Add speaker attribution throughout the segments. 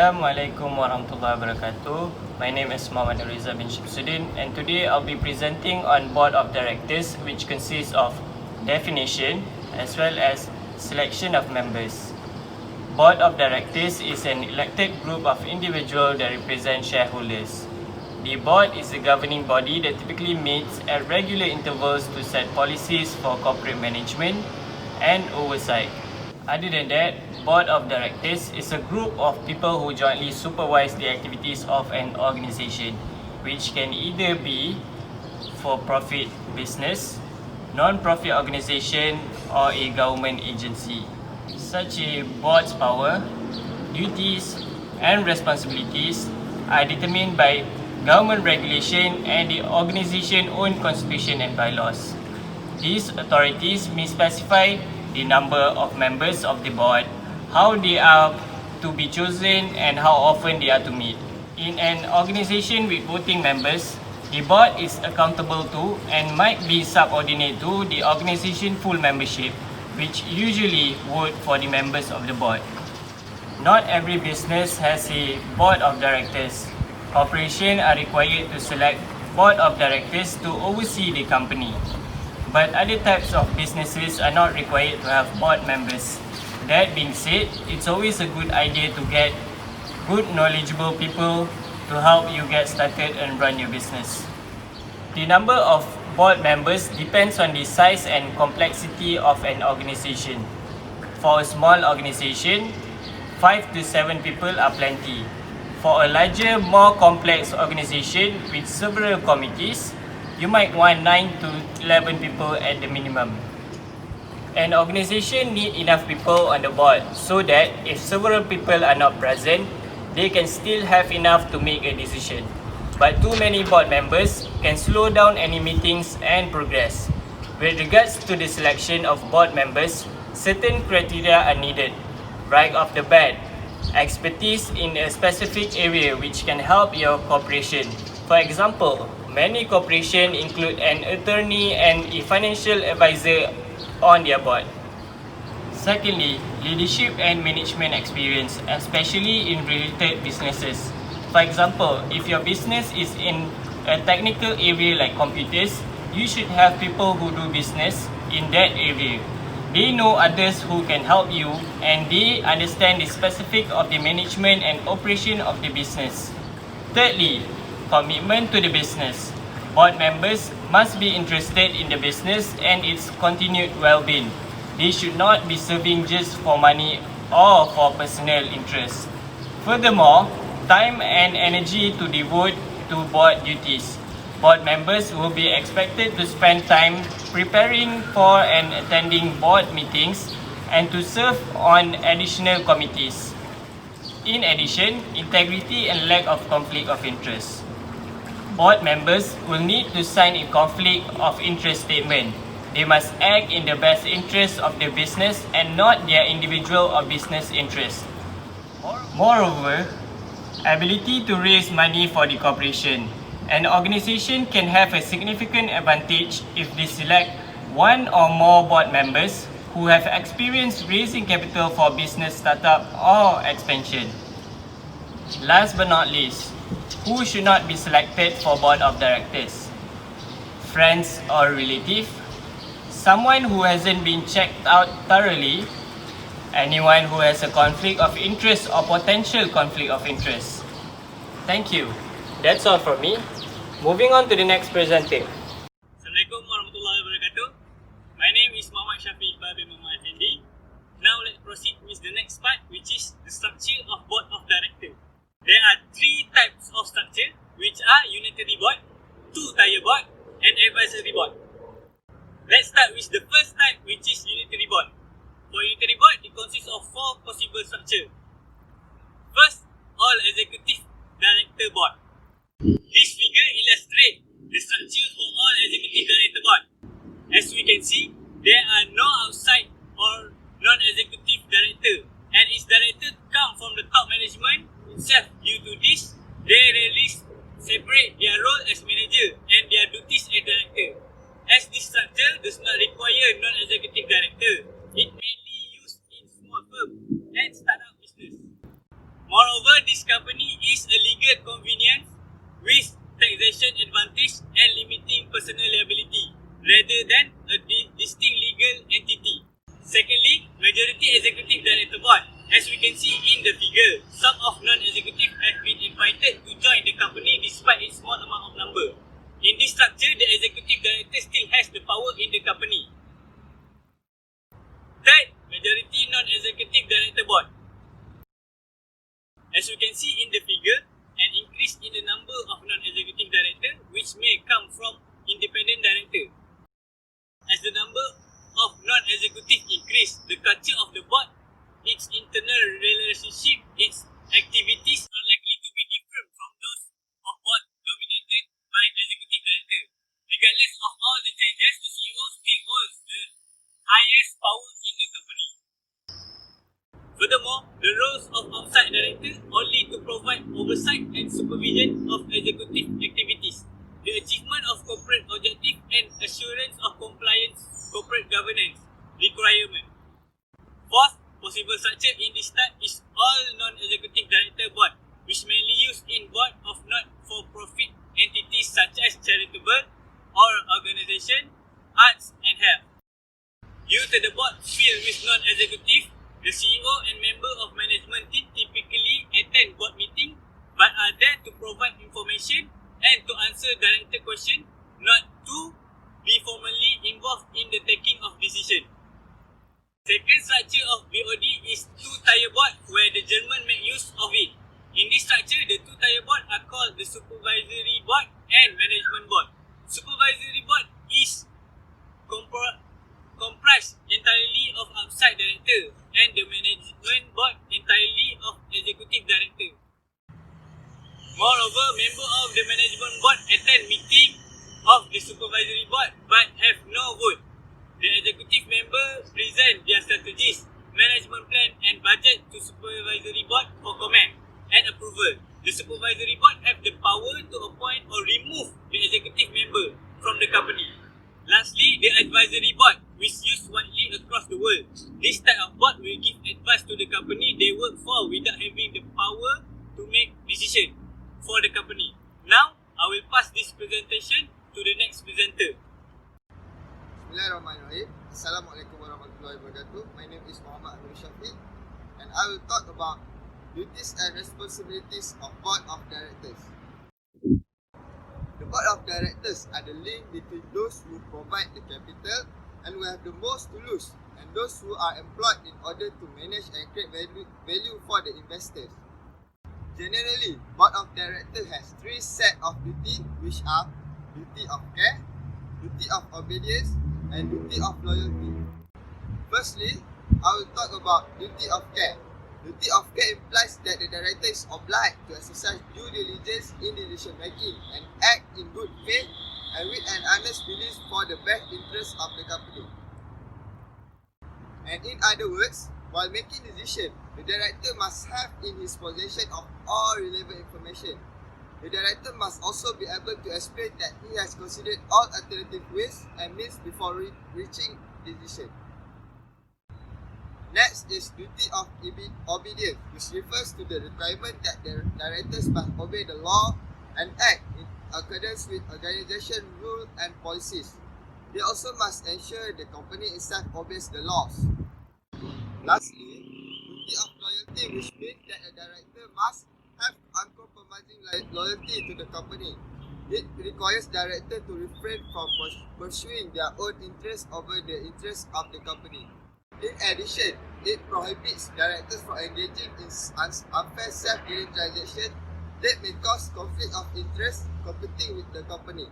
Speaker 1: Assalamualaikum warahmatullahi wabarakatuh. My name is Muhammad Riza bin Shamsuddin, and today I'll be presenting on Board of Directors, which consists of definition as well as selection of members. Board of Directors is an elected group of individuals that represent shareholders. The board is a governing body that typically meets at regular intervals to set policies for corporate management and oversight. Other than that, Board of Directors is a group of people who jointly supervise the activities of an organization, which can either be for-profit business, non-profit organization, or a government agency. Such a board's power, duties, and responsibilities are determined by government regulation and the organization's own constitution and bylaws. These authorities may specify the number of members of the board, how they are to be chosen, and how often they are to meet. In an organization with voting members, the board is accountable to and might be subordinate to the organization's full membership, which usually vote for the members of the board. Not every business has a board of directors. Corporations are required to select board of directors to oversee the company. But other types of businesses are not required to have board members. That being said, it's always a good idea to get good knowledgeable people to help you get started and run your business. The number of board members depends on the size and complexity of an organization. For a small organization, 5 to 7 people are plenty. For a larger, more complex organization with several committees, you might want 9 to 11 people at the minimum. An organization needs enough people on the board so that if several people are not present, they can still have enough to make a decision. But too many board members can slow down any meetings and progress. With regards to the selection of board members, certain criteria are needed. Right off the bat, expertise in a specific area which can help your corporation. For example, many corporations include an attorney and a financial advisor on their board. Secondly, leadership and management experience, especially in related businesses. For example, if your business is in a technical area like computers, you should have people who do business in that area. They know others who can help you, and they understand the specific of the management and operation of the business. Thirdly, commitment to the business. Board members must be interested in the business and its continued well-being. They should not be serving just for money or for personal interest. Furthermore, time and energy to devote to board duties. Board members will be expected to spend time preparing for and attending board meetings and to serve on additional committees. In addition, integrity and lack of conflict of interest. Board members will need to sign a conflict of interest statement. They must act in the best interest of the business and not their individual or business interest. Moreover, ability to raise money for the corporation. An organization can have a significant advantage if they select one or more board members who have experience raising capital for business startup or expansion. Last but not least, who should not be selected for board of directors? Friends or relative? Someone who hasn't been checked out thoroughly? Anyone who has a conflict of interest or potential conflict of interest? Thank you. That's all from me. Moving on to the next presenter.
Speaker 2: Assalamualaikum warahmatullahi wabarakatuh. My name is Muhammad Shafiq Iqbal bin Muhammad Effendi. Now let's proceed with the next part, which is the structure of board of directors. There are 3 types of structure, which are unitary board, 2-tier board, and advisory board. Let's start with the first type, which is unitary board. For unitary board, it consists of 4 possible structure. First, all executive director board. This figure illustrates the structure for all executive director board. As we can see, there are no outside or non-executive director, and its director come from the top management itself. Due to this, they rarely separate their role as manager and their duties as director. As this structure does not require non-executive director, it mainly used in small firm and startup business. Moreover, this financial convenience with taxation advantage and limiting personal liability rather than a distinct legal entity. Secondly, majority executive director board. As we can see in the figure, some of non-executive have been invited to join the company despite its small amount of number. In this structure, the executive director still has the power in the company. Third, majority non-executive director board. As you can see in the figure, an increase in the number of non-executive director which may come from independent director. As the number of non-executive increase, the culture of the board, its internal relationship, its activities are likely to be different from those of board dominated by executive director. Regardless of all the changes, the CEO still holds the highest power in the company. Furthermore, the roles of outside director only to provide oversight and supervision of executive activities, the achievement of corporate objective and assurance of compliance corporate governance requirement. Fourth, possible structure in this type is all non-executive director board, which mainly used in board of not-for-profit entities such as charitable or organization, arts and health. Due to the board filled with non-executive, the CEO and member of management team typically attend board meeting but are there to provide information and to answer director question, not to be formally involved in the taking of decision. Second structure of BOD is two-tier board where the German make use of it. In this structure, the two-tier board are called the supervisory board and management board. Supervisory board is comprised entirely of outside director and the management board entirely of executive director. Moreover, member of the management board attend meeting of the supervisory board but have no vote. The executive member present their strategies, management plan and budget to supervisory board for comment and approval. The supervisory board have the power to appoint or remove the executive member from the company. Lastly, the advisory board, which used widely across the world. This type of board will give advice to the company they work for without having the power to make decision for the company. Now, I will pass this presentation to the next presenter.
Speaker 3: Bismillahirrahmanirrahim. Assalamualaikum warahmatullahi wabarakatuh. My name is Muhammad Amir Shafiq and I will talk about duties and responsibilities of Board of Directors. The Board of Directors are the link between those who provide the capital and who have the most to lose and those who are employed in order to manage and create value for the investors. Generally, Board of Directors has three sets of duty which are duty of care, duty of obedience and duty of loyalty. Firstly, I will talk about duty of care. Duty of care implies that the director is obliged to exercise due diligence in decision making and act in good faith and with an honest belief for the best interest of the company. And in other words, while making decision, the director must have in his possession of all relevant information. The director must also be able to explain that he has considered all alternative ways and means before reaching decision. Next is duty of obedience, which refers to the requirement that the directors must obey the law and act in accordance with organization rules and policies. They also must ensure the company itself obeys the laws. Lastly, duty of loyalty, which means that a director must have uncompromising loyalty to the company. It requires directors to refrain from pursuing their own interests over the interests of the company. In addition, it prohibits directors from engaging in unfair self-dealing transactions that may cause conflict of interest competing with the company.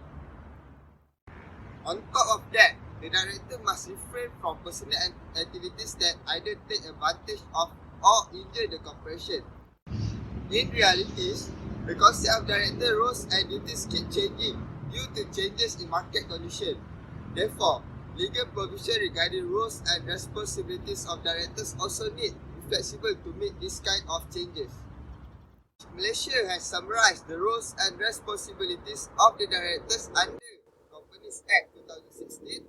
Speaker 3: On top of that, the director must refrain from personal activities that either take advantage of or injure the corporation. In reality, the concept of director roles and duties keep changing due to changes in market conditions. Therefore, legal provision regarding roles and responsibilities of directors also need to be flexible to meet this kind of changes. Malaysia has summarized the roles and responsibilities of the directors under Companies Act 2016,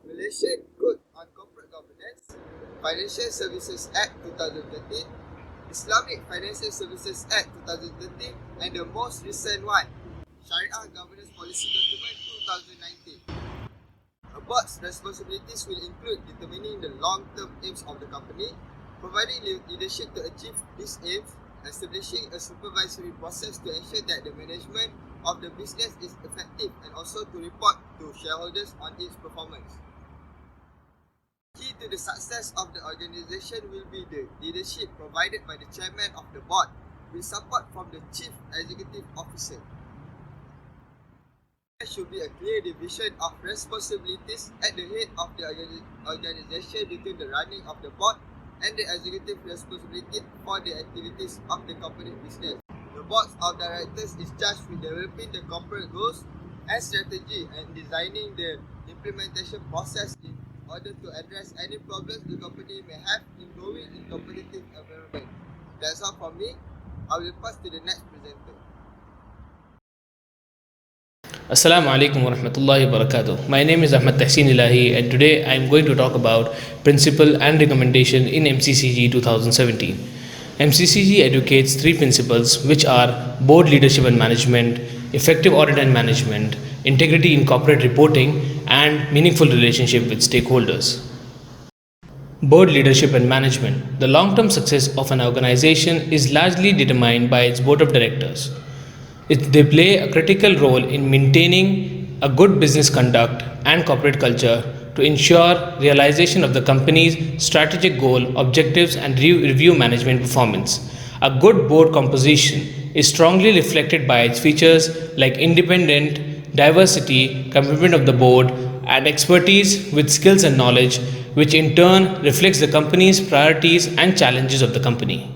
Speaker 3: Malaysian Code on Corporate Governance, Financial Services Act 2013, Islamic Financial Services Act 2013, and the most recent one, Sharia Governance Policy Document 2019. A board's responsibilities will include determining the long-term aims of the company, providing leadership to achieve these aims, establishing a supervisory process to ensure that the management of the business is effective, and also to report to shareholders on its performance. Key to the success of the organization will be the leadership provided by the chairman of the board, with support from the chief executive officer. There should be a clear division of responsibilities at the head of the organization between the running of the board and the executive responsibility for the activities of the company business. The board of directors is charged with developing the corporate goals and strategy and designing the implementation process in order to address any problems the company may have in growing in competitive environment. That's all from me. I will pass to the next presenter.
Speaker 4: Assalamu alaikum wa rahmatullahi wa barakatuh. My name is Ahmad Tahseen Ilahi, and today I am going to talk about principle and recommendation in MCCG 2017. MCCG advocates three principles, which are board leadership and management, effective audit and management, integrity in corporate reporting, and meaningful relationship with stakeholders. Board leadership and management. The long-term success of an organization is largely determined by its board of directors. They play a critical role in maintaining a good business conduct and corporate culture to ensure realization of the company's strategic goal, objectives, and review management performance. A good board composition is strongly reflected by its features like independent, diversity, commitment of the board, and expertise with skills and knowledge, which in turn reflects the company's priorities and challenges of the company.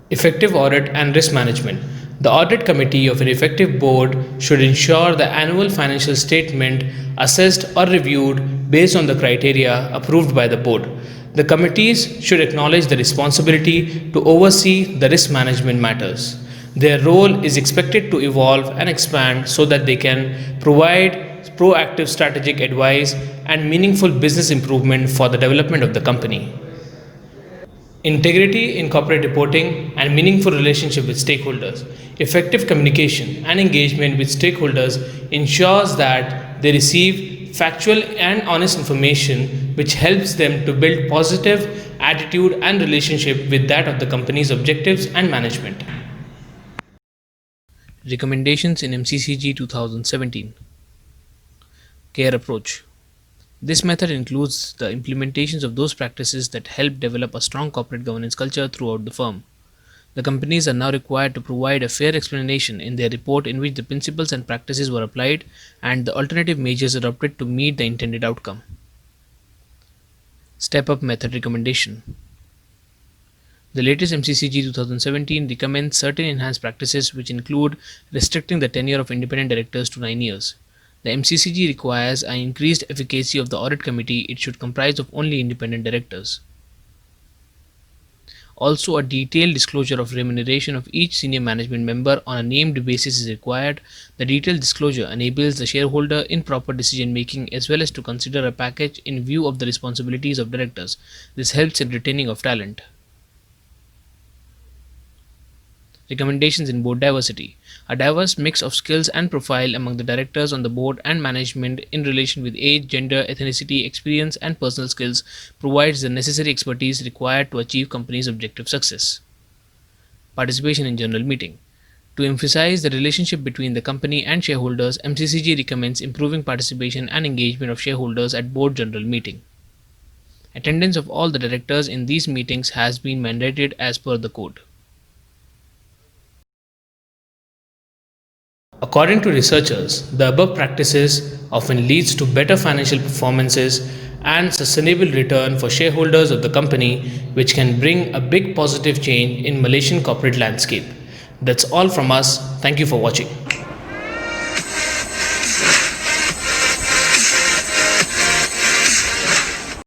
Speaker 4: Effective audit and risk management. The audit committee of an effective board should ensure the annual financial statement assessed or reviewed based on the criteria approved by the board. The committees should acknowledge the responsibility to oversee the risk management matters. Their role is expected to evolve and expand so that they can provide proactive strategic advice and meaningful business improvement for the development of the company. Integrity in corporate reporting and meaningful relationship with stakeholders. Effective communication and engagement with stakeholders ensures that they receive factual and honest information, which helps them to build positive attitude and relationship with that of the company's objectives and management. Recommendations in MCCG 2017. Care approach. This method includes the implementations of those practices that help develop a strong corporate governance culture throughout the firm. The companies are now required to provide a fair explanation in their report in which the principles and practices were applied and the alternative measures adopted to meet the intended outcome. Step Up Method Recommendation. The latest MCCG 2017 recommends certain enhanced practices, which include restricting the tenure of independent directors to 9 years. The MCCG requires an increased efficacy of the audit committee. It should comprise of only independent directors. Also, a detailed disclosure of remuneration of each senior management member on a named basis is required. The detailed disclosure enables the shareholder in proper decision making as well as to consider a package in view of the responsibilities of directors. This helps in retaining of talent. Recommendations in board diversity. A diverse mix of skills and profile among the directors on the board and management in relation with age, gender, ethnicity, experience, and personal skills provides the necessary expertise required to achieve company's objective success. Participation in general meeting. To emphasize the relationship between the company and shareholders, MCCG recommends improving participation and engagement of shareholders at board general meeting. Attendance of all the directors in these meetings has been mandated as per the code. According to researchers, the above practices often leads to better financial performances and sustainable return for shareholders of the company, which can bring a big positive change in Malaysian corporate landscape. That's all from us. Thank you for watching.